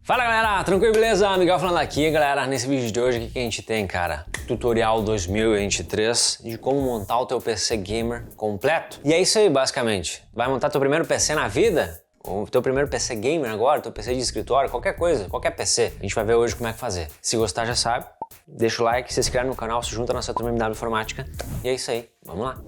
Fala galera, tranquilo, beleza? Miguel falando aqui, galera. Nesse vídeo de hoje, o que a gente tem, cara? Tutorial 2023 de como montar o teu PC gamer completo. E é isso aí, basicamente. Vai montar teu primeiro PC na vida? Ou teu primeiro PC gamer agora, teu PC de escritório, qualquer coisa, qualquer PC. A gente vai ver hoje como é que fazer. Se gostar, já sabe. Deixa o like, se inscreve no canal, se junta na nossa turma MW Informática. E é isso aí, vamos lá.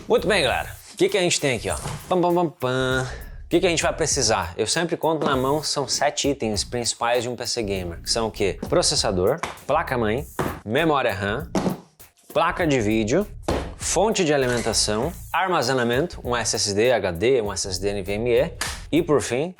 Muito bem, galera. O que a gente tem aqui, ó? O que a gente vai precisar? Eu sempre conto na mão, são 7 itens principais de um PC gamer. Que são o quê? Processador, placa-mãe, memória RAM, placa de vídeo, fonte de alimentação, armazenamento, um SSD HD, um SSD NVMe e, por fim,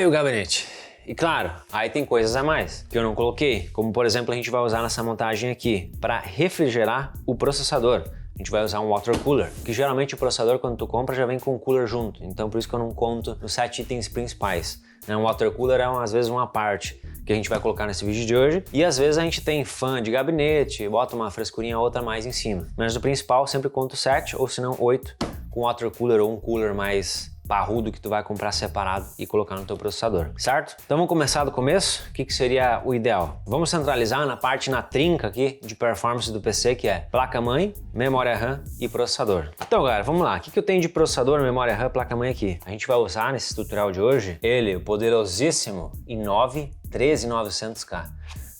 o gabinete. E claro, aí tem coisas a mais que eu não coloquei, como por exemplo a gente vai usar nessa montagem aqui para refrigerar o processador. A gente vai usar um water cooler, que geralmente o processador quando tu compra já vem com o cooler junto, então por isso que eu não conto nos 7 itens principais. Um water cooler é às vezes uma parte que a gente vai colocar nesse vídeo de hoje, e às vezes a gente tem fã de gabinete, bota uma frescurinha outra mais em cima. Mas no principal sempre conto 7 ou se não 8 com water cooler ou um cooler mais parrudo que tu vai comprar separado e colocar no teu processador, certo? Então vamos começar do começo. O que seria o ideal? Vamos centralizar na trinca aqui de performance do PC, que é placa-mãe, memória RAM e processador. Então, galera, vamos lá. O que eu tenho de processador, memória RAM, placa-mãe aqui? A gente vai usar nesse tutorial de hoje ele, o poderosíssimo i9 13900K.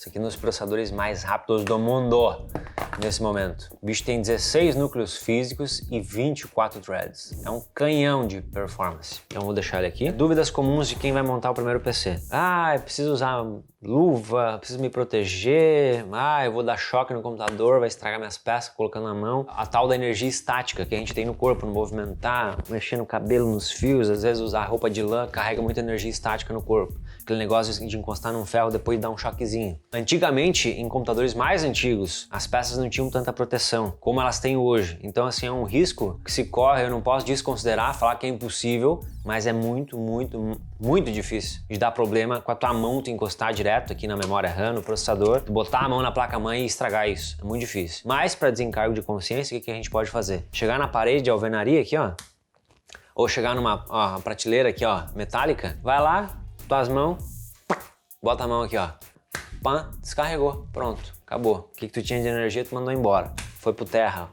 Isso aqui é um dos processadores mais rápidos do mundo nesse momento. O bicho tem 16 núcleos físicos e 24 threads. É um canhão de performance. Então vou deixar ele aqui. Dúvidas comuns de quem vai montar o primeiro PC. Eu preciso usar luva, preciso me proteger, eu vou dar choque no computador, vai estragar minhas peças colocando na mão. A tal da energia estática que a gente tem no corpo, no movimentar, mexer no cabelo, nos fios, às vezes usar roupa de lã carrega muita energia estática no corpo. Aquele negócio de encostar num ferro depois dar um choquezinho. Antigamente, em computadores mais antigos, as peças não tinham tanta proteção como elas têm hoje. Então, assim, é um risco que se corre, eu não posso desconsiderar, falar que é impossível, mas é muito difícil de dar problema com a tua mão tu encostar direto aqui na memória RAM, no processador, tu botar a mão na placa-mãe e estragar isso. É muito difícil. Mas, para desencargo de consciência, o que a gente pode fazer? Chegar na parede de alvenaria aqui, ó, ou chegar numa prateleira aqui, ó, metálica, vai lá, tuas mãos, bota a mão aqui, ó, pã, descarregou, pronto, acabou. O que tu tinha de energia tu mandou embora, foi pro terra,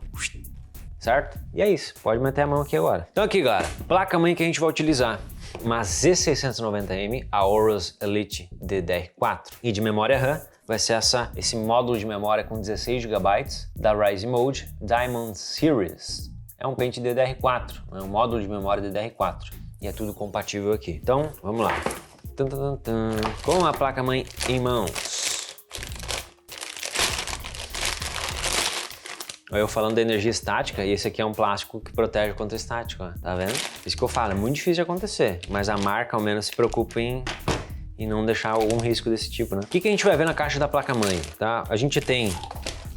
certo? E é isso, pode meter a mão aqui agora. Então aqui, galera, placa-mãe que a gente vai utilizar, uma Z690M, a Aorus Elite DDR4. E de memória RAM vai ser esse módulo de memória com 16 GB da Ryzen Mode Diamond Series. É um pente DDR4, é um módulo de memória DDR4 e é tudo compatível aqui. Então, vamos lá. Com a placa-mãe em mãos. Eu falando da energia estática, e esse aqui é um plástico que protege contra estático, ó, tá vendo? Isso que eu falo, é muito difícil de acontecer, mas a marca ao menos se preocupa em não deixar algum risco desse tipo, né? O que a gente vai ver na caixa da placa-mãe, tá? A gente tem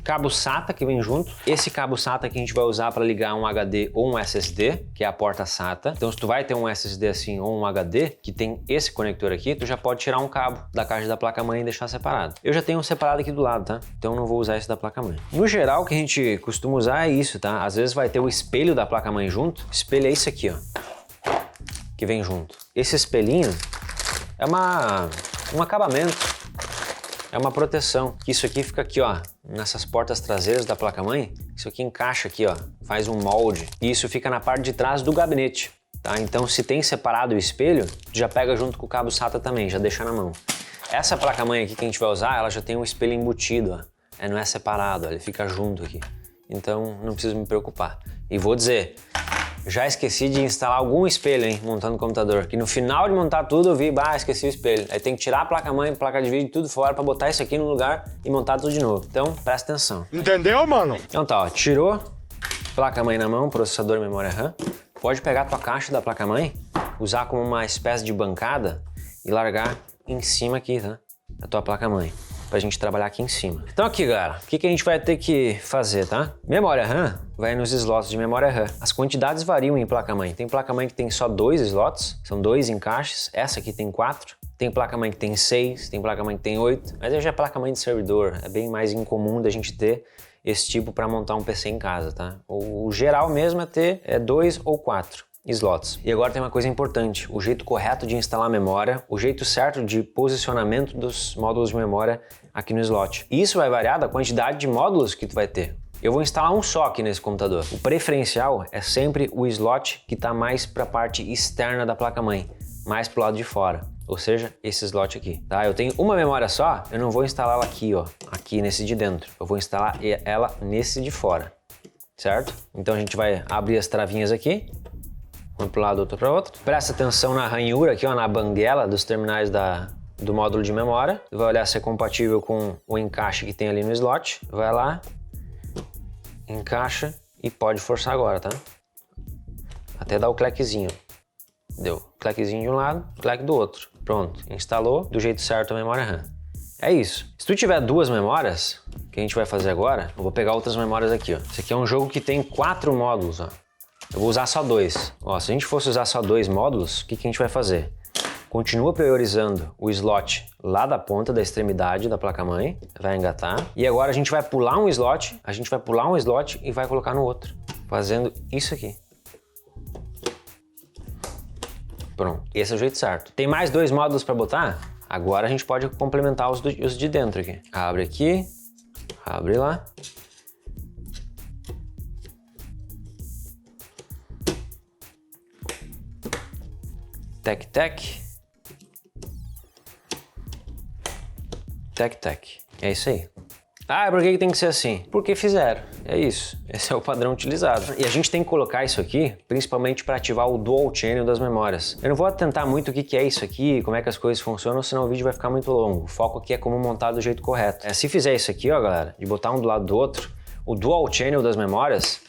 cabo SATA que vem junto. Esse cabo SATA que a gente vai usar para ligar um HD ou um SSD, que é a porta SATA. Então se tu vai ter um SSD assim ou um HD, que tem esse conector aqui, tu já pode tirar um cabo da caixa da placa-mãe e deixar separado. Eu já tenho um separado aqui do lado, tá? Então eu não vou usar esse da placa-mãe. No geral, o que a gente costuma usar é isso, tá? Às vezes vai ter o espelho da placa-mãe junto. O espelho é isso aqui, ó, que vem junto. Esse espelhinho é um acabamento. É uma proteção. Isso aqui fica aqui, ó, nessas portas traseiras da placa-mãe. Isso aqui encaixa aqui, ó, faz um molde. E isso fica na parte de trás do gabinete, tá? Então, se tem separado o espelho, já pega junto com o cabo SATA também, já deixa na mão. Essa placa-mãe aqui que a gente vai usar, ela já tem um espelho embutido, ó. Não é separado, ó, ele fica junto aqui. Então, não preciso me preocupar. E vou dizer, já esqueci de instalar algum espelho, hein, montando o computador. Que no final de montar tudo eu vi, esqueci o espelho. Aí tem que tirar a placa-mãe, placa de vídeo, tudo fora pra botar isso aqui no lugar e montar tudo de novo. Então, presta atenção. Entendeu, mano? Então tá, ó, tirou placa-mãe na mão, processador e memória RAM. Pode pegar a tua caixa da placa-mãe, usar como uma espécie de bancada e largar em cima aqui, tá? Da tua placa-mãe. Pra gente trabalhar aqui em cima. Então aqui, galera, o que a gente vai ter que fazer, tá? Memória RAM vai nos slots de memória RAM. As quantidades variam em placa-mãe. Tem placa-mãe que tem só 2 slots, são 2 encaixes. Essa aqui tem 4. Tem placa-mãe que tem 6, tem placa-mãe que tem 8. Mas aí já é placa-mãe de servidor, é bem mais incomum da gente ter esse tipo para montar um PC em casa, tá? O geral mesmo é ter 2 ou 4 slots. E agora tem uma coisa importante, o jeito correto de instalar a memória, o jeito certo de posicionamento dos módulos de memória aqui no slot. Isso vai variar da quantidade de módulos que tu vai ter. Eu vou instalar um só aqui nesse computador. O preferencial é sempre o slot que está mais para a parte externa da placa-mãe, mais para o lado de fora. Ou seja, esse slot aqui, tá? Eu tenho uma memória só, eu não vou instalá-la aqui, ó, aqui nesse de dentro. Eu vou instalar ela nesse de fora, certo? Então a gente vai abrir as travinhas aqui, um para o lado, outro para outro. Presta atenção na ranhura aqui, ó, na banguela dos terminais do módulo de memória. Vai olhar se é compatível com o encaixe que tem ali no slot. Vai lá, encaixa e pode forçar agora, tá? Até dar o clequezinho. Deu clequezinho de um lado, cleque do outro. Pronto, instalou do jeito certo a memória RAM. É isso. Se tu tiver duas memórias, o que a gente vai fazer agora, eu vou pegar outras memórias aqui, ó. Esse aqui é um jogo que tem 4 módulos, ó. Eu vou usar só 2. Ó, se a gente fosse usar só 2 módulos, o que a gente vai fazer? Continua priorizando o slot lá da ponta da extremidade da placa-mãe, vai engatar. E agora a gente vai pular um slot, e vai colocar no outro, fazendo isso aqui. Pronto, esse é o jeito certo. Tem mais 2 módulos para botar? Agora a gente pode complementar os de dentro aqui. Abre aqui, abre lá. Tec, tec. Tec, tec. É isso aí. Ah, por que tem que ser assim? Porque fizeram. É isso. Esse é o padrão utilizado. E a gente tem que colocar isso aqui, principalmente para ativar o Dual Channel das memórias. Eu não vou atentar muito o que é isso aqui, como é que as coisas funcionam, senão o vídeo vai ficar muito longo. O foco aqui é como montar do jeito correto. Se fizer isso aqui, ó, galera, de botar um do lado do outro, o Dual Channel das memórias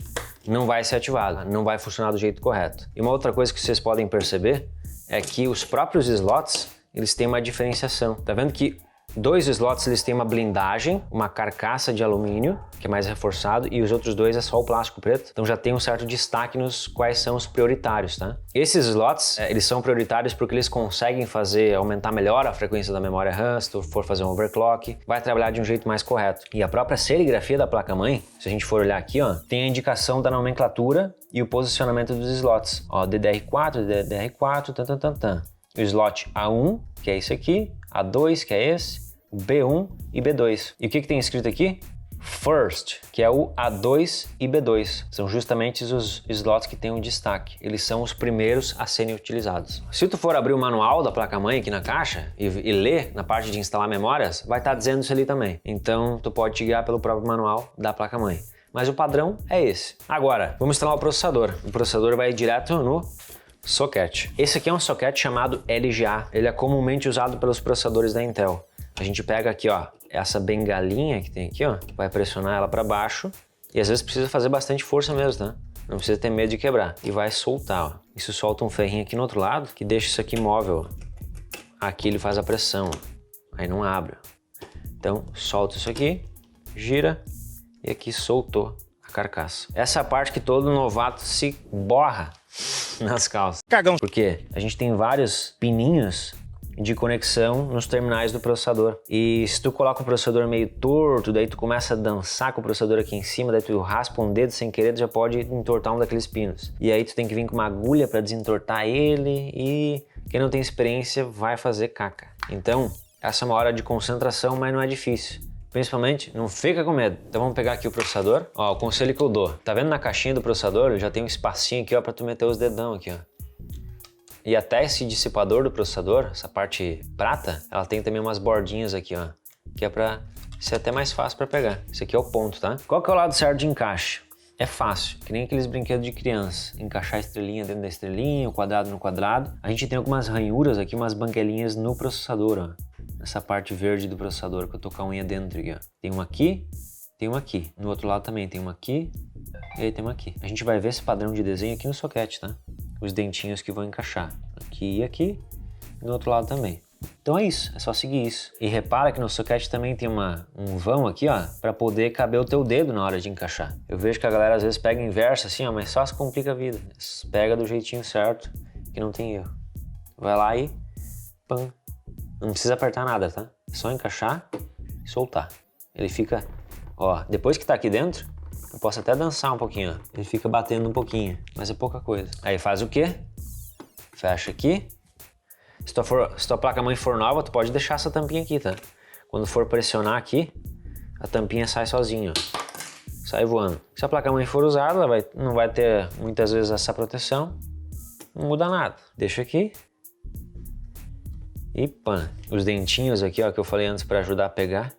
não vai ser ativado, não vai funcionar do jeito correto. E uma outra coisa que vocês podem perceber é que os próprios slots, eles têm uma diferenciação. Tá vendo que 2 slots eles têm uma blindagem, uma carcaça de alumínio, que é mais reforçado, e os outros 2 é só o plástico preto. Então já tem um certo destaque nos quais são os prioritários, tá? Esses slots, eles são prioritários porque eles conseguem aumentar melhor a frequência da memória RAM, se tu for fazer um overclock, vai trabalhar de um jeito mais correto. E a própria serigrafia da placa-mãe, se a gente for olhar aqui, ó, tem a indicação da nomenclatura e o posicionamento dos slots. Ó, DDR4, DDR4, tan, tan, tan, tan. O slot A1, que é esse aqui, A2, que é esse, o B1 e B2. E o que tem escrito aqui? First, que é o A2 e B2. São justamente os slots que têm um destaque. Eles são os primeiros a serem utilizados. Se tu for abrir o manual da placa-mãe aqui na caixa e ler na parte de instalar memórias, vai estar dizendo isso ali também. Então, tu pode te guiar pelo próprio manual da placa-mãe. Mas o padrão é esse. Agora, vamos instalar o processador. O processador vai direto no socket. Esse aqui é um socket chamado LGA. Ele é comumente usado pelos processadores da Intel. A gente pega aqui, ó, essa bengalinha que tem aqui, ó, vai pressionar ela para baixo e às vezes precisa fazer bastante força mesmo, tá? Não precisa ter medo de quebrar. E vai soltar, ó. Isso solta um ferrinho aqui no outro lado que deixa isso aqui móvel. Aqui ele faz a pressão, ó. Aí não abre. Então solta isso aqui, gira e aqui soltou a carcaça. Essa é a parte que todo novato se borra nas calças. Cagão. Porque a gente tem vários pininhos de conexão nos terminais do processador. E se tu coloca o processador meio torto, daí tu começa a dançar com o processador aqui em cima, daí tu raspa um dedo sem querer, tu já pode entortar um daqueles pinos. E aí tu tem que vir com uma agulha para desentortar ele e quem não tem experiência vai fazer caca. Então, essa é uma hora de concentração, mas não é difícil. Principalmente, não fica com medo. Então vamos pegar aqui o processador. Ó, o conselho que eu dou. Tá vendo na caixinha do processador? Já tem um espacinho aqui, ó, pra tu meter os dedão aqui, ó. E até esse dissipador do processador, essa parte prata, ela tem também umas bordinhas aqui, ó. Que é pra ser até mais fácil pra pegar. Esse aqui é o ponto, tá? Qual que é o lado certo de encaixe? É fácil, que nem aqueles brinquedos de criança. Encaixar a estrelinha dentro da estrelinha, o quadrado no quadrado. A gente tem algumas ranhuras aqui, umas banguelinhas no processador, ó. Essa parte verde do processador, que eu tô com a unha dentro aqui, ó. Tem uma aqui, tem uma aqui. No outro lado também tem uma aqui e aí tem uma aqui. A gente vai ver esse padrão de desenho aqui no socket, tá? Os dentinhos que vão encaixar. Aqui e aqui, e no outro lado também. Então é isso, é só seguir isso. E repara que no socket também tem um vão aqui, ó, para poder caber o teu dedo na hora de encaixar. Eu vejo que a galera às vezes pega inverso assim, ó, mas só se complica a vida. Pega do jeitinho certo, que não tem erro. Vai lá e pam. Não precisa apertar nada, tá? É só encaixar e soltar. Ele fica Ó, depois que tá aqui dentro, eu posso até dançar um pouquinho, ó. Ele fica batendo um pouquinho, mas é pouca coisa. Aí faz o quê? Fecha aqui. Se tua placa-mãe for nova, tu pode deixar essa tampinha aqui, tá? Quando for pressionar aqui, a tampinha sai sozinha, ó. Sai voando. Se a placa-mãe for usada, ela não vai ter muitas vezes essa proteção. Não muda nada. Deixa aqui. E pã. Os dentinhos aqui, ó, que eu falei antes para ajudar a pegar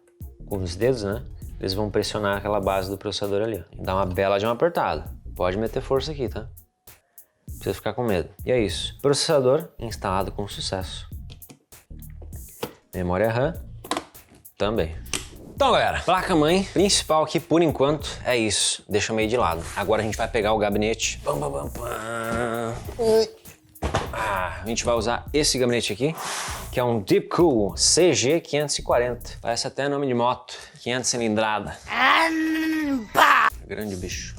com os dedos, né? Eles vão pressionar aquela base do processador ali, ó. Dá uma bela de uma apertada. Pode meter força aqui, tá? Não precisa ficar com medo. E é isso. Processador instalado com sucesso. Memória RAM também. Então, galera, placa-mãe principal aqui, por enquanto, é isso. Deixa meio de lado. Agora a gente vai pegar o gabinete. Pam, pam, pam, pam. A gente vai usar esse gabinete aqui, que é um Deepcool CG540. Parece até nome de moto. 500 cilindrada. Grande bicho.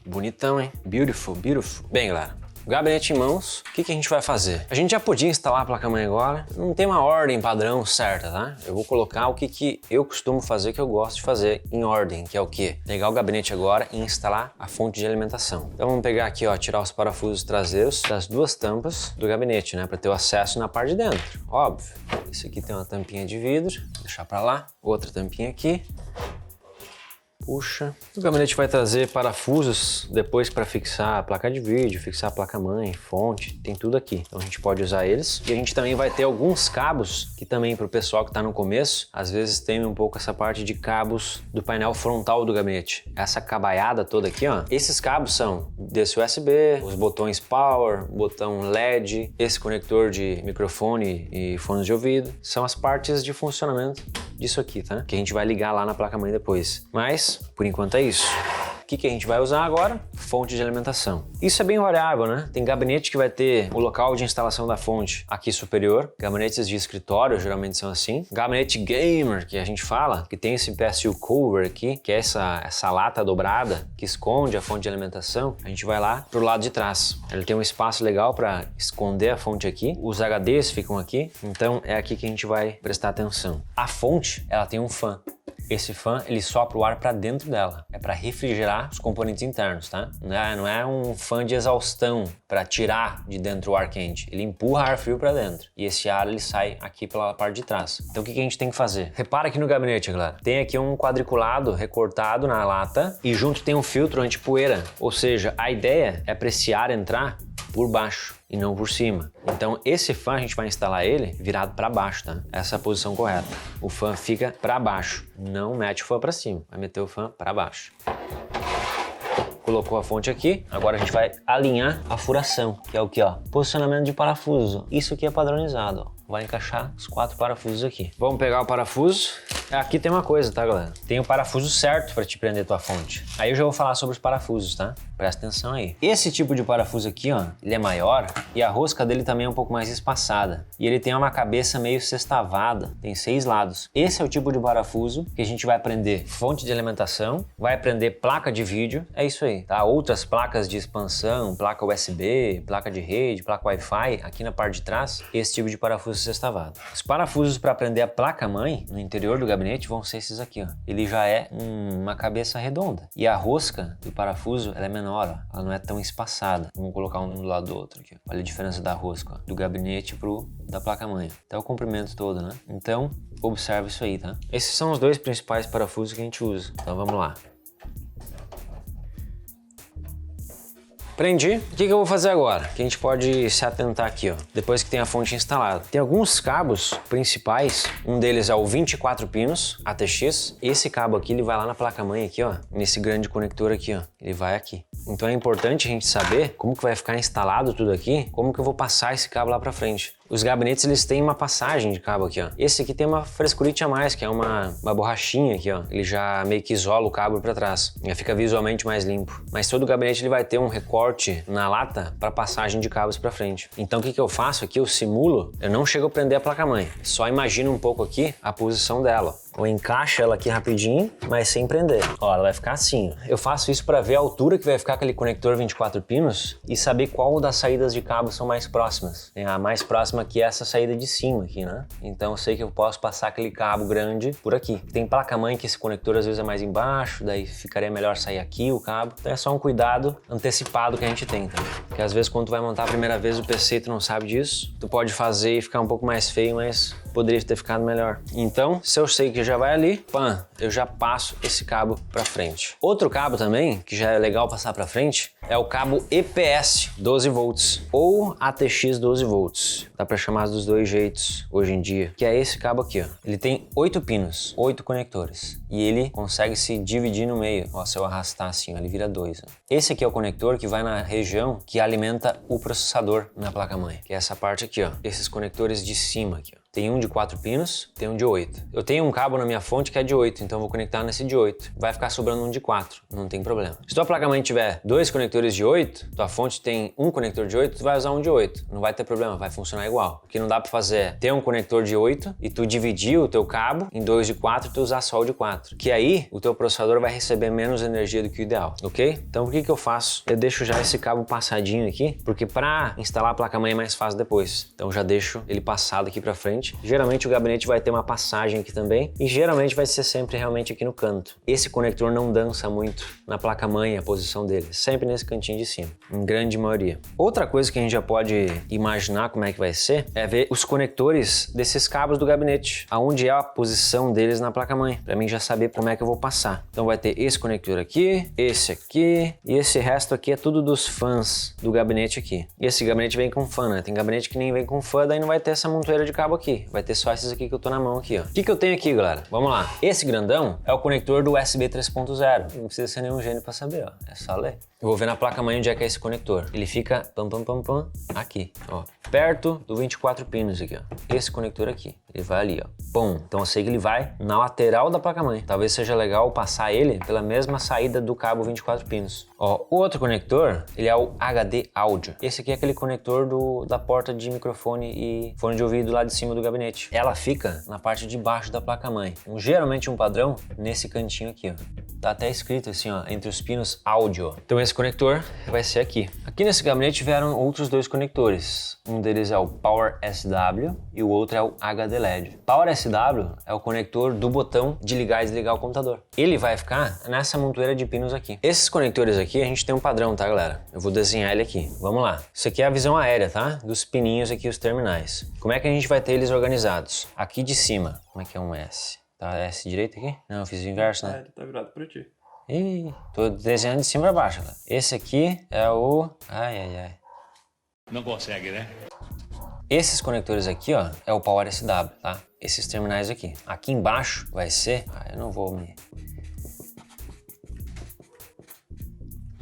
Bonitão, hein? Beautiful, beautiful. Bem, galera. Gabinete em mãos, o que a gente vai fazer? A gente já podia instalar a placa-mãe agora, não tem uma ordem padrão certa, tá? Eu vou colocar o que eu costumo fazer, que eu gosto de fazer em ordem, que é o quê? Pegar o gabinete agora e instalar a fonte de alimentação. Então vamos pegar aqui, ó, tirar os parafusos traseiros das duas tampas do gabinete, né? Para ter o acesso na parte de dentro, óbvio. Esse aqui tem uma tampinha de vidro, vou deixar para lá. Outra tampinha aqui. Puxa. O gabinete vai trazer parafusos depois para fixar a placa de vídeo, fixar a placa-mãe, fonte, tem tudo aqui. Então a gente pode usar eles. E a gente também vai ter alguns cabos, que também para o pessoal que está no começo, às vezes tem um pouco essa parte de cabos do painel frontal do gabinete. Essa cabaiada toda aqui, ó. Esses cabos são desse USB, os botões Power, botão LED, esse conector de microfone e fones de ouvido. São as partes de funcionamento disso aqui, tá? Que a gente vai ligar lá na placa-mãe depois. Mas, por enquanto é isso. O que a gente vai usar agora? Fonte de alimentação. Isso é bem variável, né? Tem gabinete que vai ter o local de instalação da fonte aqui superior. Gabinetes de escritório geralmente são assim. Gabinete gamer, que a gente fala, que tem esse PSU cover aqui, que é essa lata dobrada que esconde a fonte de alimentação. A gente vai lá pro lado de trás. Ele tem um espaço legal para esconder a fonte aqui. Os HDs ficam aqui. Então é aqui que a gente vai prestar atenção. A fonte, ela tem um fã. Esse fã, ele sopra o ar para dentro dela. É para refrigerar os componentes internos, tá? Não é um fã de exaustão para tirar de dentro o ar quente. Ele empurra ar frio para dentro. E esse ar, ele sai aqui pela parte de trás. Então o que a gente tem que fazer? Repara aqui no gabinete, galera. Tem aqui um quadriculado recortado na lata e junto tem um filtro anti-poeira. Ou seja, a ideia é para esse ar entrar por baixo e não por cima. Então esse fã a gente vai instalar ele virado para baixo, tá? Essa é a posição correta. O fã fica para baixo, não mete o fã para cima, vai meter o fã para baixo. Colocou a fonte aqui, agora a gente vai alinhar a furação, que é o que, ó, posicionamento de parafuso. Isso aqui é padronizado, ó. Vai encaixar os 4 parafusos aqui. Vamos pegar o parafuso. Aqui tem uma coisa, tá, galera? Tem o parafuso certo para te prender tua fonte. Aí eu já vou falar sobre os parafusos, tá? Presta atenção aí. Esse tipo de parafuso aqui, ó, ele é maior e a rosca dele também é um pouco mais espaçada. E ele tem uma cabeça meio sextavada, tem 6 lados. Esse é o tipo de parafuso que a gente vai prender fonte de alimentação, vai prender placa de vídeo, é isso aí, tá? Outras placas de expansão, placa USB, placa de rede, placa Wi-Fi, aqui na parte de trás, esse tipo de parafuso sextavado. Os parafusos para prender a placa-mãe no interior do gabinete vão ser esses aqui, ó. Ele já é uma cabeça redonda. E a rosca do parafuso, ela é menor, ó. Ela não é tão espaçada. Vamos colocar um do lado do outro aqui. Olha a diferença da rosca, ó. Do gabinete da placa-mãe. Até o comprimento todo, né? Então, observa isso aí, tá? Esses são os 2 principais parafusos que a gente usa. Então, vamos lá. Prendi. O que eu vou fazer agora? Que a gente pode se atentar aqui, ó, depois que tem a fonte instalada. Tem alguns cabos principais, um deles é o 24 pinos ATX. Esse cabo aqui, ele vai lá na placa-mãe aqui, ó, nesse grande conector aqui, ó. Ele vai aqui. Então é importante a gente saber como que vai ficar instalado tudo aqui, como que eu vou passar esse cabo lá pra frente. Os gabinetes, eles têm uma passagem de cabo aqui, ó. Esse aqui tem uma frescurite a mais, que é uma borrachinha aqui, ó. Ele já meio que isola o cabo para trás. Já fica visualmente mais limpo. Mas todo gabinete, ele vai ter um recorte na lata para passagem de cabos para frente. Então o que eu faço aqui? Eu simulo, eu não chego a prender a placa-mãe. Só imagino um pouco aqui a posição dela. Eu encaixo ela aqui rapidinho, mas sem prender. Ó, ela vai ficar assim. Eu faço isso para ver a altura que vai ficar aquele conector 24 pinos e saber qual das saídas de cabo são mais próximas. A mais próxima próxima aqui é essa saída de cima aqui, né? Então eu sei que eu posso passar aquele cabo grande por aqui. Tem placa-mãe que esse conector às vezes é mais embaixo, daí ficaria melhor sair aqui o cabo. Então é só um cuidado antecipado que a gente tem também. Porque às vezes quando tu vai montar a primeira vez o PC e tu não sabe disso, tu pode fazer e ficar um pouco mais feio, mas poderia ter ficado melhor. Então, se eu sei que já vai ali, pã, eu já passo esse cabo pra frente. Outro cabo também, que já é legal passar pra frente, é o cabo EPS 12 volts ou ATX 12 volts. Dá pra chamar dos dois jeitos hoje em dia, que é esse cabo aqui, ó. Ele tem 8 pinos, 8 conectores e ele consegue se dividir no meio. Ó, se eu arrastar assim, ó, ele vira 2. Ó. Esse aqui é o conector que vai na região que alimenta o processador na placa-mãe, que é essa parte aqui, ó. Esses conectores de cima aqui, ó. Tem um de 4 pinos, tem um de 8. Eu tenho um cabo na minha fonte que é de 8, então eu vou conectar nesse de 8. Vai ficar sobrando um de 4, não tem problema. Se tua placa-mãe tiver 2 conectores de 8, tua fonte tem um conector de 8, tu vai usar um de 8. Não vai ter problema, vai funcionar igual. O que não dá pra fazer é ter um conector de 8 e tu dividir o teu cabo em 2 de 4 e tu usar só o de 4. Que aí o teu processador vai receber menos energia do que o ideal, ok? Então o que eu faço? Eu deixo já esse cabo passadinho aqui, porque pra instalar a placa-mãe é mais fácil depois. Então já deixo ele passado aqui pra frente. Geralmente o gabinete vai ter uma passagem aqui também e geralmente vai ser sempre realmente aqui no canto. Esse conector não dança muito na placa-mãe, a posição dele, sempre nesse cantinho de cima, em grande maioria. Outra coisa que a gente já pode imaginar como é que vai ser é ver os conectores desses cabos do gabinete, aonde é a posição deles na placa-mãe, para mim já saber como é que eu vou passar. Então vai ter esse conector aqui, esse aqui e esse resto aqui é tudo dos fãs do gabinete aqui. E esse gabinete vem com fã, né? Tem gabinete que nem vem com fã, daí não vai ter essa montoeira de cabo aqui. Vai ter só esses aqui que eu tô na mão aqui, ó. O que eu tenho aqui, galera? Vamos lá. Esse grandão é o conector do USB 3.0. Não precisa ser nenhum gênio pra saber, ó. É só ler. Eu vou ver na placa-mãe onde é que é esse conector. Ele fica aqui, ó. Perto do 24 pinos aqui, ó. Esse conector aqui. Ele vai ali, ó. Pum. Então eu sei que ele vai na lateral da placa-mãe. Talvez seja legal passar ele pela mesma saída do cabo 24 pinos. Ó, o outro conector, ele é o HD áudio. Esse aqui é aquele conector da porta de microfone e fone de ouvido lá de cima do gabinete. Ela fica na parte de baixo da placa-mãe. Geralmente um padrão nesse cantinho aqui, ó. Tá até escrito assim, ó, entre os pinos áudio. Então esse conector vai ser aqui. Aqui nesse gabinete vieram outros dois conectores. Um deles é o Power SW e o outro é o HD LED. Power SW é o conector do botão de ligar e desligar o computador. Ele vai ficar nessa montoeira de pinos aqui. Esses conectores aqui a gente tem um padrão, tá, galera? Eu vou desenhar ele aqui. Vamos lá. Isso aqui é a visão aérea, tá? Dos pininhos aqui, os terminais. Como é que a gente vai ter eles organizados? Aqui de cima, como é que é um S? Tá S direito aqui? Não, eu fiz o inverso, né? Ele tá virado pra ti. Ih, tô desenhando de cima pra baixo, galera. Esse aqui é o... Não consegue, né? Esses conectores aqui, ó, é o Power SW, tá? Esses terminais aqui. Aqui embaixo vai ser... eu não vou me...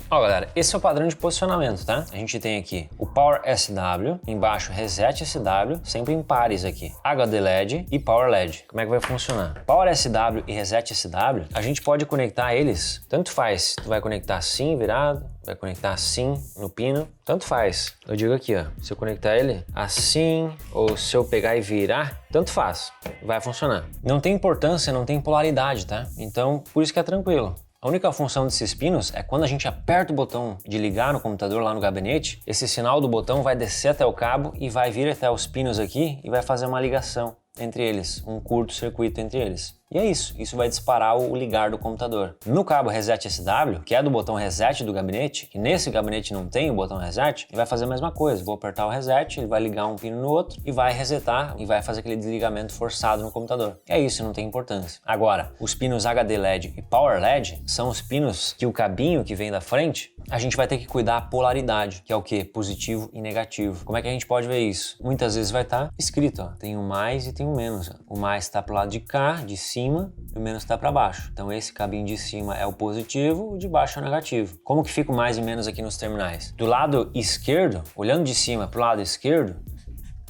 Ó, galera, esse é o padrão de posicionamento, tá? A gente tem aqui o Power SW, embaixo Reset SW, sempre em pares aqui. HD LED e Power LED. Como é que vai funcionar? Power SW e Reset SW, a gente pode conectar eles, tanto faz. Tu vai conectar assim, virado, vai conectar assim no pino, tanto faz. Eu digo aqui, ó, se eu conectar ele assim, ou se eu pegar e virar, tanto faz, vai funcionar. Não tem importância, não tem polaridade, tá? Então, por isso que é tranquilo. A única função desses pinos é quando a gente aperta o botão de ligar no computador lá no gabinete, esse sinal do botão vai descer até o cabo e vai vir até os pinos aqui e vai fazer uma ligação entre eles, um curto-circuito entre eles. E é isso vai disparar o ligar do computador. No cabo Reset SW, que é do botão Reset do gabinete, que nesse gabinete não tem o botão Reset, ele vai fazer a mesma coisa. Vou apertar o Reset, ele vai ligar um pino no outro e vai resetar e vai fazer aquele desligamento forçado no computador. É isso, não tem importância. Agora, os pinos HD LED e Power LED são os pinos que o cabinho que vem da frente, a gente vai ter que cuidar a polaridade, que é o quê? Positivo e negativo. Como é que a gente pode ver isso? Muitas vezes vai estar escrito, ó, tem o mais e tem o menos. Ó. O mais está pro lado de cá, de cima, e o menos está para baixo. Então esse cabinho de cima é o positivo, o de baixo é o negativo. Como que fica o mais e menos aqui nos terminais? Do lado esquerdo, olhando de cima para o lado esquerdo,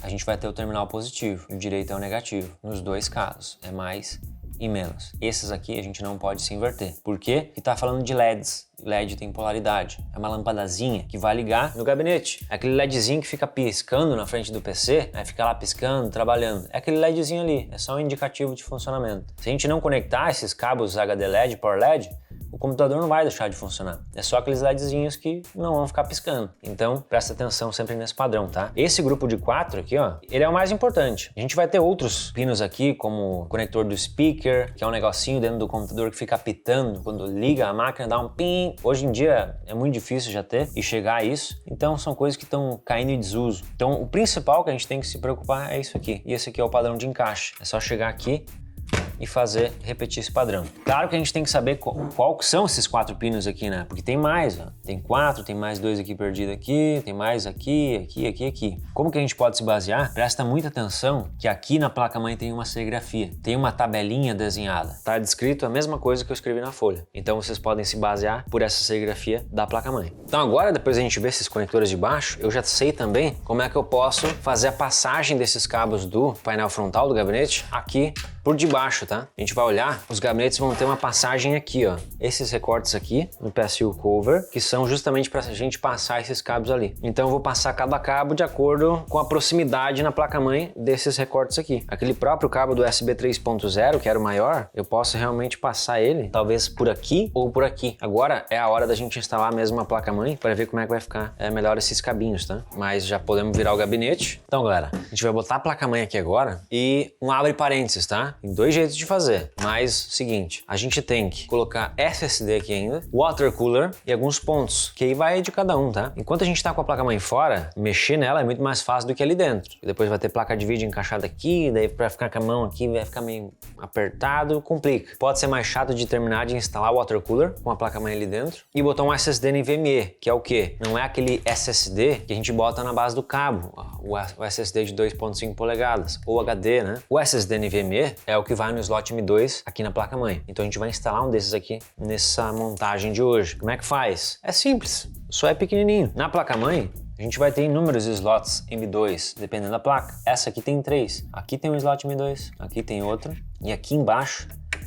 a gente vai ter o terminal positivo e o direito é o negativo. Nos dois casos, é mais e menos. Esses aqui a gente não pode se inverter. Por quê? Porque tá falando de LEDs. LED tem polaridade. É uma lampadazinha que vai ligar no gabinete. É aquele LEDzinho que fica piscando na frente do PC, aí fica lá piscando, trabalhando. É aquele LEDzinho ali. É só um indicativo de funcionamento. Se a gente não conectar esses cabos HD LED, Power LED, o computador não vai deixar de funcionar. É só aqueles LEDzinhos que não vão ficar piscando. Então, presta atenção sempre nesse padrão, tá? Esse grupo de 4 aqui, ó, ele é o mais importante. A gente vai ter outros pinos aqui, como o conector do speaker, que é um negocinho dentro do computador que fica apitando. Quando liga a máquina, dá um pim. Hoje em dia é muito difícil já ter e chegar a isso. Então, são coisas que estão caindo em desuso. Então, o principal que a gente tem que se preocupar é isso aqui. E esse aqui é o padrão de encaixe. É só chegar aqui e repetir esse padrão. Claro que a gente tem que saber qual são esses 4 pinos aqui, né? Porque tem mais, ó. Tem 4, tem mais 2 aqui perdido aqui, tem mais aqui. Como que a gente pode se basear? Presta muita atenção que aqui na placa-mãe tem uma serigrafia, tem uma tabelinha desenhada. Tá descrito a mesma coisa que eu escrevi na folha. Então vocês podem se basear por essa serigrafia da placa-mãe. Então agora, depois a gente ver esses conectores de baixo, eu já sei também como é que eu posso fazer a passagem desses cabos do painel frontal do gabinete aqui por debaixo, tá? A gente vai olhar, os gabinetes vão ter uma passagem aqui, ó. Esses recortes aqui no PSU Cover, que são justamente para a gente passar esses cabos ali. Então eu vou passar cada cabo de acordo com a proximidade na placa-mãe desses recortes aqui. Aquele próprio cabo do USB 3.0, que era o maior, eu posso realmente passar ele, talvez por aqui ou por aqui. Agora é a hora da gente instalar mesmo a placa-mãe para ver como é que vai ficar melhor esses cabinhos, tá? Mas já podemos virar o gabinete. Então, galera, a gente vai botar a placa-mãe aqui agora e um abre parênteses, tá? Tem 2 jeitos de fazer, mas seguinte, a gente tem que colocar SSD aqui ainda, water cooler e alguns pontos, que aí vai de cada um, tá? Enquanto a gente tá com a placa-mãe fora, mexer nela é muito mais fácil do que ali dentro. E depois vai ter placa de vídeo encaixada aqui, daí pra ficar com a mão aqui vai ficar meio apertado, complica. Pode ser mais chato de terminar de instalar o water cooler com a placa-mãe ali dentro e botar um SSD NVMe, que é o quê? Não é aquele SSD que a gente bota na base do cabo, o SSD de 2.5 polegadas, ou HD, né? O SSD NVMe é o que vai no slot M2 aqui na placa-mãe. Então a gente vai instalar um desses aqui nessa montagem de hoje. Como é que faz? É simples, só é pequenininho. Na placa-mãe, a gente vai ter inúmeros slots M2, dependendo da placa. Essa aqui tem 3. Aqui tem um slot M2, aqui tem outro. E aqui embaixo,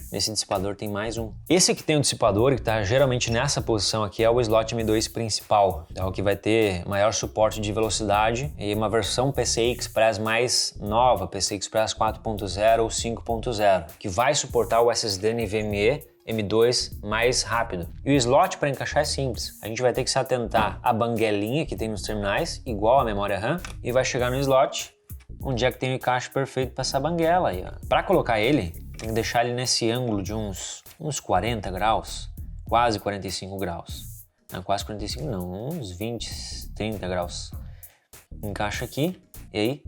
nesse dissipador, tem mais um. Esse aqui tem um dissipador que está geralmente nessa posição aqui, é o slot M2 principal. É o que vai ter maior suporte de velocidade e uma versão PCI Express mais nova, PCI Express 4.0 ou 5.0, que vai suportar o SSD NVMe M2 mais rápido. E o slot para encaixar é simples. A gente vai ter que se atentar à banguelinha que tem nos terminais, igual a memória RAM, e vai chegar no slot, onde é que tem o encaixe perfeito para essa banguela aí. Para colocar ele, tem que deixar ele nesse ângulo de uns 40 graus, quase 45 graus. Não, quase 45 não, uns 20, 30 graus. Encaixa aqui e aí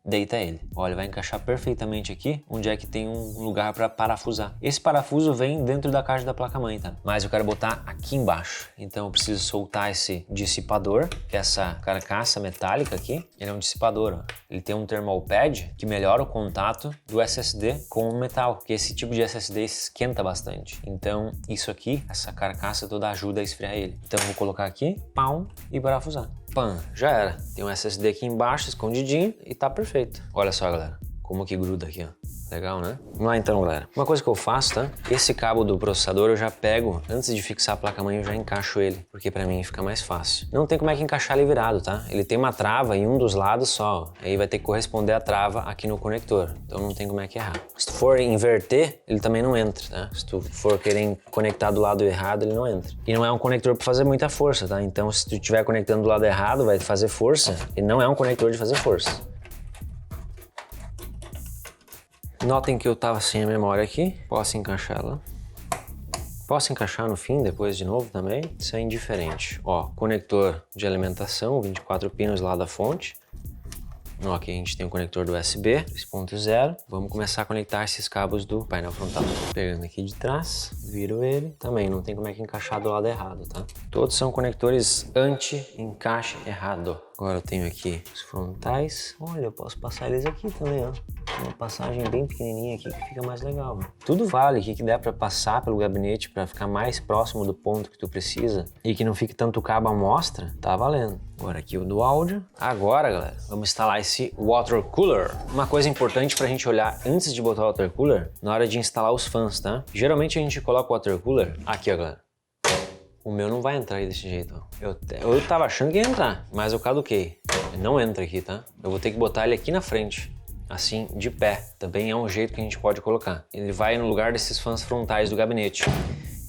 deita ele. Olha, vai encaixar perfeitamente aqui, onde é que tem um lugar para parafusar. Esse parafuso vem dentro da caixa da placa-mãe, tá? Mas eu quero botar aqui embaixo. Então eu preciso soltar esse dissipador, que é essa carcaça metálica aqui. Ele é um dissipador, ó. Ele tem um thermal pad que melhora o contato do SSD com o metal, porque esse tipo de SSD esquenta bastante. Então isso aqui, essa carcaça toda ajuda a esfriar ele. Então eu vou colocar aqui, pau, e parafusar. Pam, já era. Tem um SSD aqui embaixo, escondidinho, e tá perfeito. Olha só, galera, como que gruda aqui, ó. Legal, né? Vamos lá então, galera. Uma coisa que eu faço, tá? Esse cabo do processador eu já pego, antes de fixar a placa-mãe eu já encaixo ele, porque pra mim fica mais fácil. Não tem como é que encaixar ele virado, tá? Ele tem uma trava em um dos lados só, ó. Aí vai ter que corresponder a trava aqui no conector. Então não tem como é que errar. Se tu for inverter, ele também não entra, tá? Se tu for querer conectar do lado errado, ele não entra. E não é um conector pra fazer muita força, tá? Então se tu estiver conectando do lado errado, vai fazer força. Ele não é um conector de fazer força. Notem que eu tava sem a memória aqui, posso encaixá-la. Posso encaixar no fim, depois de novo também, isso é indiferente. Ó, conector de alimentação, 24 pinos lá da fonte. Ó, aqui a gente tem o conector do USB 3.0. Vamos começar a conectar esses cabos do painel frontal. Pegando aqui de trás, viro ele. Também não tem como é que encaixar do lado errado, tá? Todos são conectores anti-encaixe errado. Agora eu tenho aqui os frontais. Olha, eu posso passar eles aqui também, ó. Uma passagem bem pequenininha aqui que fica mais legal, mano. Tudo vale aqui que der pra passar pelo gabinete pra ficar mais próximo do ponto que tu precisa e que não fique tanto cabo à mostra, tá valendo. Agora aqui o do áudio. Agora, galera, vamos instalar esse water cooler. Uma coisa importante pra gente olhar antes de botar o water cooler, na hora de instalar os fãs, tá? Geralmente a gente coloca o water cooler aqui, ó, galera. O meu não vai entrar aí desse jeito, ó. Eu tava achando que ia entrar, mas eu caduquei. Ele não entra aqui, tá? Eu vou ter que botar ele aqui na frente. Assim, de pé. Também é um jeito que a gente pode colocar. Ele vai no lugar desses fãs frontais do gabinete.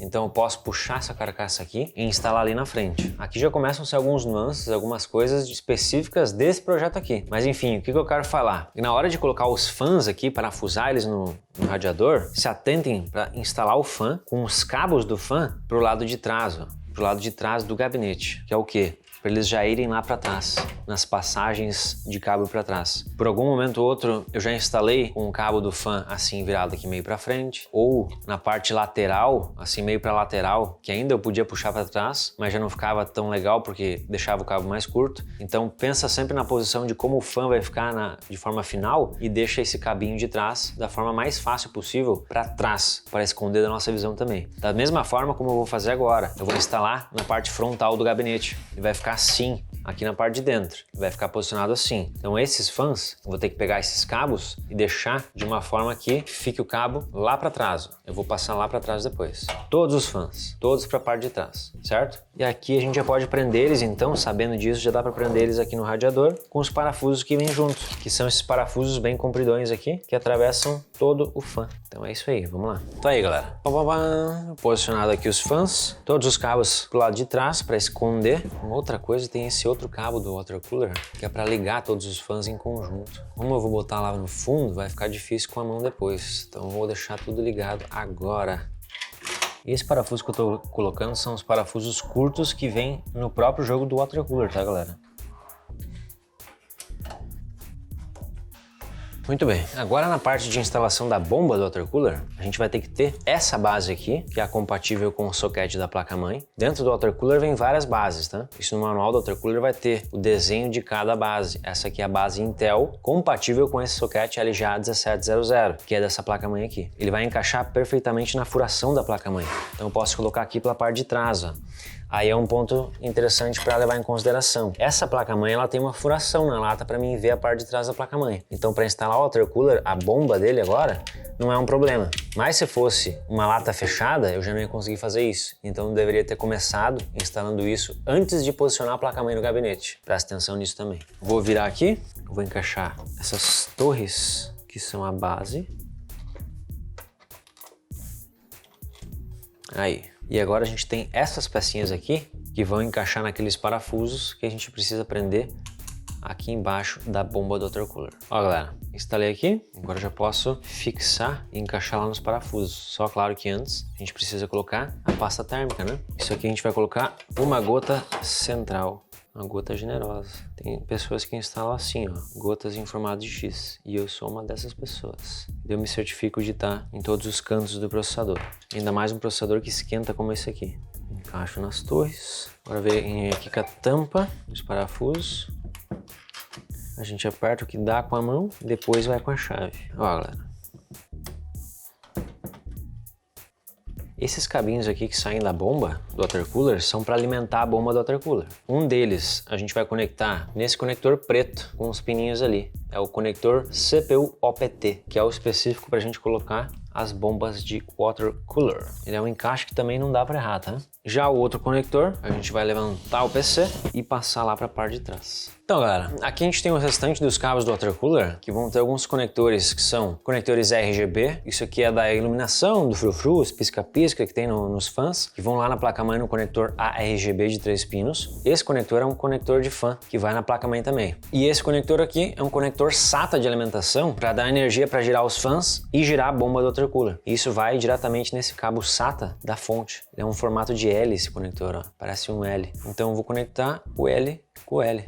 Então eu posso puxar essa carcaça aqui e instalar ali na frente. Aqui já começam a ser alguns nuances, algumas coisas específicas desse projeto aqui. Mas enfim, o que eu quero falar? Na hora de colocar os fãs aqui, parafusar eles no radiador, se atentem para instalar o fã com os cabos do fã pro lado de trás, ó, pro lado de trás do gabinete, que é o quê? Para eles já irem lá para trás, nas passagens de cabo para trás. Por algum momento ou outro, eu já instalei um cabo do fã assim virado aqui meio para frente, ou na parte lateral, assim meio para lateral, que ainda eu podia puxar para trás, mas já não ficava tão legal porque deixava o cabo mais curto. Então pensa sempre na posição de como o fã vai ficar de forma final e deixa esse cabinho de trás da forma mais fácil possível para trás, para esconder da nossa visão também. Da mesma forma como eu vou fazer agora, eu vou instalar na parte frontal do gabinete e vai ficar assim, aqui na parte de dentro, vai ficar posicionado assim. Então esses fãs, eu vou ter que pegar esses cabos e deixar de uma forma que fique o cabo lá para trás. Eu vou passar lá para trás depois. Todos os fãs, todos para a parte de trás, certo? E aqui a gente já pode prender eles, então, sabendo disso, já dá para prender eles aqui no radiador com os parafusos que vêm junto, que são esses parafusos bem compridões aqui, que atravessam todo o fã. Então é isso aí, vamos lá. Então aí, galera. Posicionado aqui os fãs, todos os cabos pro lado de trás para esconder. Uma outra coisa, tem esse outro cabo do water cooler, que é para ligar todos os fãs em conjunto. Como eu vou botar lá no fundo, vai ficar difícil com a mão depois. Então eu vou deixar tudo ligado agora. E esse parafuso que eu tô colocando são os parafusos curtos que vem no próprio jogo do water cooler, tá, galera? Muito bem, agora na parte de instalação da bomba do water cooler, a gente vai ter que ter essa base aqui, que é compatível com o soquete da placa-mãe. Dentro do water cooler vem várias bases, tá? Isso no manual do water cooler vai ter o desenho de cada base. Essa aqui é a base Intel, compatível com esse soquete LGA1700, que é dessa placa-mãe aqui. Ele vai encaixar perfeitamente na furação da placa-mãe. Então eu posso colocar aqui pela parte de trás, ó. Aí é um ponto interessante para levar em consideração. Essa placa-mãe, ela tem uma furação na lata para mim ver a parte de trás da placa-mãe. Então, para instalar o water cooler, a bomba dele agora não é um problema. Mas se fosse uma lata fechada, eu já não ia conseguir fazer isso. Então, eu deveria ter começado instalando isso antes de posicionar a placa-mãe no gabinete. Presta atenção nisso também. Vou virar aqui, vou encaixar essas torres que são a base. Aí. E agora a gente tem essas pecinhas aqui que vão encaixar naqueles parafusos que a gente precisa prender aqui embaixo da bomba do water cooler. Ó, galera, instalei aqui, agora já posso fixar e encaixar lá nos parafusos. Só claro que antes a gente precisa colocar a pasta térmica, né? Isso aqui a gente vai colocar uma gota central. Uma gota generosa. Tem pessoas que instalam assim, ó, gotas em formato de X. E eu sou uma dessas pessoas. Eu me certifico de estar em todos os cantos do processador. Ainda mais um processador que esquenta como esse aqui. Encaixo nas torres. Agora vem aqui com a tampa dos parafusos. A gente aperta o que dá com a mão, depois vai com a chave. Ó, galera. Esses cabinhos aqui que saem da bomba do water cooler são para alimentar a bomba do water cooler. Um deles a gente vai conectar nesse conector preto com os pininhos ali. É o conector CPU-OPT, que é o específico para a gente colocar as bombas de water cooler. Ele é um encaixe que também não dá para errar, tá? Já o outro conector, a gente vai levantar o PC e passar lá para a parte de trás. Então, galera, aqui a gente tem o restante dos cabos do water cooler, que vão ter alguns conectores que são conectores RGB. Isso aqui é da iluminação, do frufru, os pisca-pisca que tem nos fãs, que vão lá na placa-mãe no conector ARGB de 3 pinos. Esse conector é um conector de fã, que vai na placa-mãe também. E esse conector aqui é um conector SATA de alimentação para dar energia para girar os fãs e girar a bomba do water cooler. Isso vai diretamente nesse cabo SATA da fonte. Ele é um formato de L esse conector, ó. Parece um L. Então eu vou conectar o L com o L.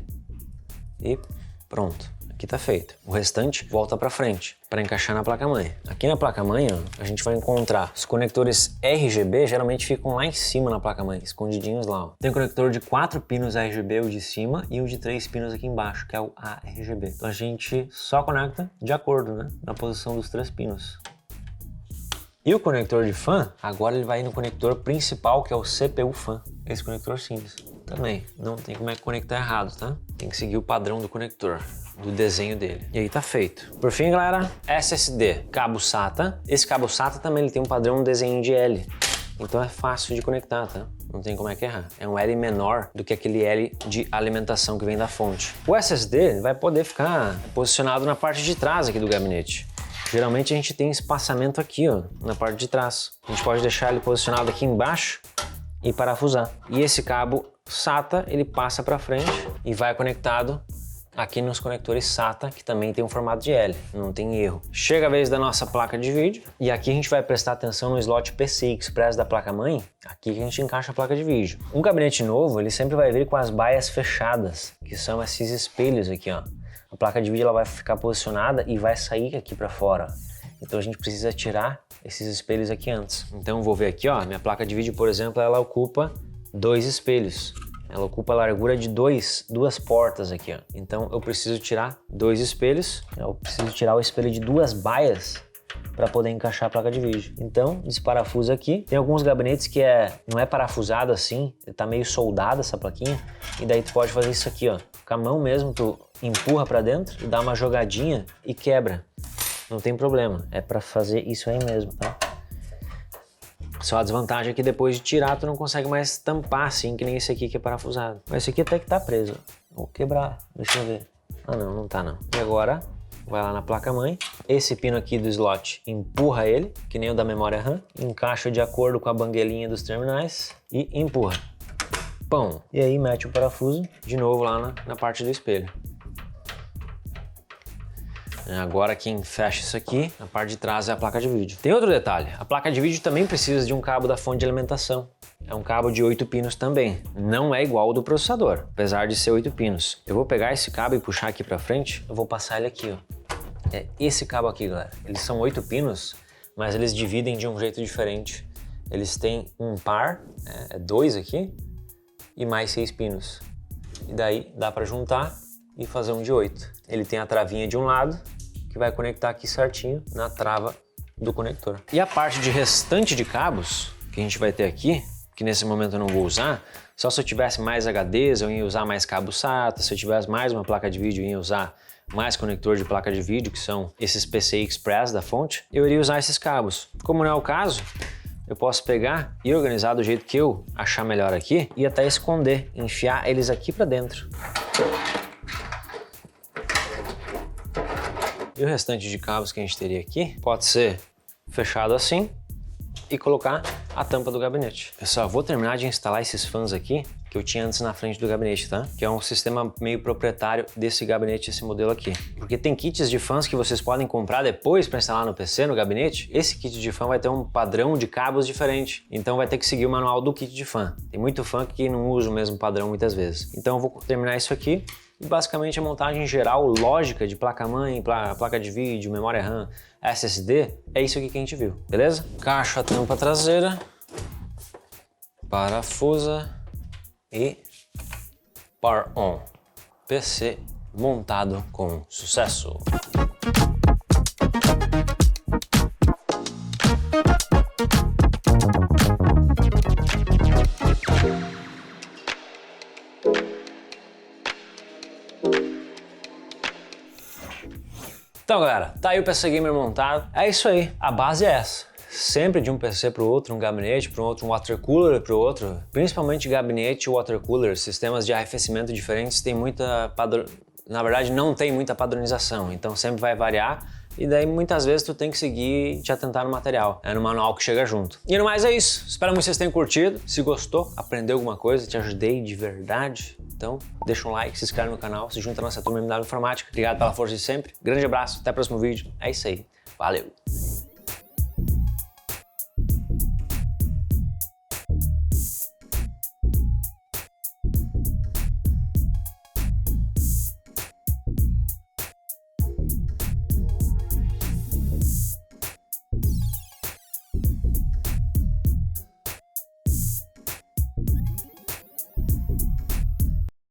E pronto, aqui tá feito. O restante volta para frente para encaixar na placa-mãe. Aqui na placa-mãe, ó, a gente vai encontrar os conectores RGB, geralmente ficam lá em cima na placa-mãe, escondidinhos lá. Ó. Tem o conector de 4 pinos RGB, o de cima, e o de 3 pinos aqui embaixo, que é o ARGB. Então a gente só conecta de acordo, né, na posição dos 3 pinos. E o conector de fã, agora ele vai no conector principal, que é o CPU fã. Esse conector simples. Também, não tem como é que conectar errado, tá? Tem que seguir o padrão do conector, do desenho dele. E aí tá feito. Por fim, galera, SSD, cabo SATA. Esse cabo SATA também ele tem um padrão desenho de L. Então é fácil de conectar, tá? Não tem como é que errar. É um L menor do que aquele L de alimentação que vem da fonte. O SSD vai poder ficar posicionado na parte de trás aqui do gabinete. geralmente a gente tem espaçamento aqui, ó, na parte de trás. A gente pode deixar ele posicionado aqui embaixo e parafusar. E esse cabo SATA, ele passa para frente e vai conectado aqui nos conectores SATA, que também tem um formato de L, não tem erro. Chega a vez da nossa placa de vídeo e aqui a gente vai prestar atenção no slot PCI Express da placa-mãe, aqui que a gente encaixa a placa de vídeo. Um gabinete novo, ele sempre vai vir com as baias fechadas, que são esses espelhos aqui, ó. A placa de vídeo ela vai ficar posicionada e vai sair aqui para fora. Então a gente precisa tirar esses espelhos aqui antes. Então eu vou ver aqui, ó, minha placa de vídeo, por exemplo, ela ocupa 2 espelhos. Ela ocupa a largura de duas portas aqui, ó. Então eu preciso tirar 2 espelhos. Eu preciso tirar o espelho de 2 baias para poder encaixar a placa de vídeo. Então desparafusa aqui. Tem alguns gabinetes que não é parafusado assim, tá meio soldado essa plaquinha. E daí tu pode fazer isso aqui, ó. Com a mão mesmo, tu empurra para dentro, dá uma jogadinha e quebra. Não tem problema. É para fazer isso aí mesmo, tá? Só a desvantagem é que depois de tirar tu não consegue mais tampar assim, que nem esse aqui que é parafusado. Mas esse aqui até que tá preso. Vou quebrar, deixa eu ver. Ah não, não tá não. E agora, vai lá na placa-mãe. Esse pino aqui do slot, empurra ele, que nem o da memória RAM. Encaixa de acordo com a banguelinha dos terminais e empurra. Pão. E aí mete o parafuso de novo lá na parte do espelho. Agora quem fecha isso aqui, na parte de trás é a placa de vídeo. Tem outro detalhe, a placa de vídeo também precisa de um cabo da fonte de alimentação. É um cabo de 8 pinos também. Não é igual ao do processador, apesar de ser 8 pinos. Eu vou pegar esse cabo e puxar aqui pra frente, eu vou passar ele aqui, ó. É esse cabo aqui, galera. Eles são 8 pinos, mas eles dividem de um jeito diferente. Eles têm um par, 2 aqui, e mais 6 pinos. E daí dá pra juntar e fazer um de 8. Ele tem a travinha de um lado, que vai conectar aqui certinho na trava do conector. E a parte de restante de cabos que a gente vai ter aqui, que nesse momento eu não vou usar, só se eu tivesse mais HDs eu ia usar mais cabo SATA, se eu tivesse mais uma placa de vídeo eu ia usar mais conector de placa de vídeo, que são esses PCI Express da fonte, eu iria usar esses cabos. Como não é o caso, eu posso pegar e organizar do jeito que eu achar melhor aqui e até esconder, enfiar eles aqui para dentro. E o restante de cabos que a gente teria aqui pode ser fechado assim e colocar a tampa do gabinete. Eu só vou terminar de instalar esses fãs aqui que eu tinha antes na frente do gabinete, tá? Que é um sistema meio proprietário desse gabinete, esse modelo aqui. Porque tem kits de fãs que vocês podem comprar depois para instalar no PC, no gabinete. Esse kit de fã vai ter um padrão de cabos diferente. Então vai ter que seguir o manual do kit de fã. Tem muito fã que não usa o mesmo padrão muitas vezes. Então eu vou terminar isso aqui. E basicamente a montagem geral, lógica de placa-mãe, placa de vídeo, memória RAM, SSD, é isso aqui que a gente viu, beleza? Caixa, tampa traseira, parafusa e Power On. PC montado com sucesso. Então galera, tá aí o PC Gamer montado, é isso aí, a base é essa. Sempre de um PC para o outro, um gabinete para o outro, um water cooler para o outro. Principalmente gabinete e water cooler, sistemas de arrefecimento diferentes, tem muita na verdade não tem muita padronização, então sempre vai variar. E daí muitas vezes tu tem que seguir e te atentar no material, no manual que chega junto. E no mais é isso, espero muito que vocês tenham curtido. Se gostou, aprendeu alguma coisa, te ajudei de verdade, então deixa um like, se inscreve no canal, se junta à nossa turma MW Informática. Obrigado pela força de sempre, grande abraço, até o próximo vídeo, é isso aí, valeu!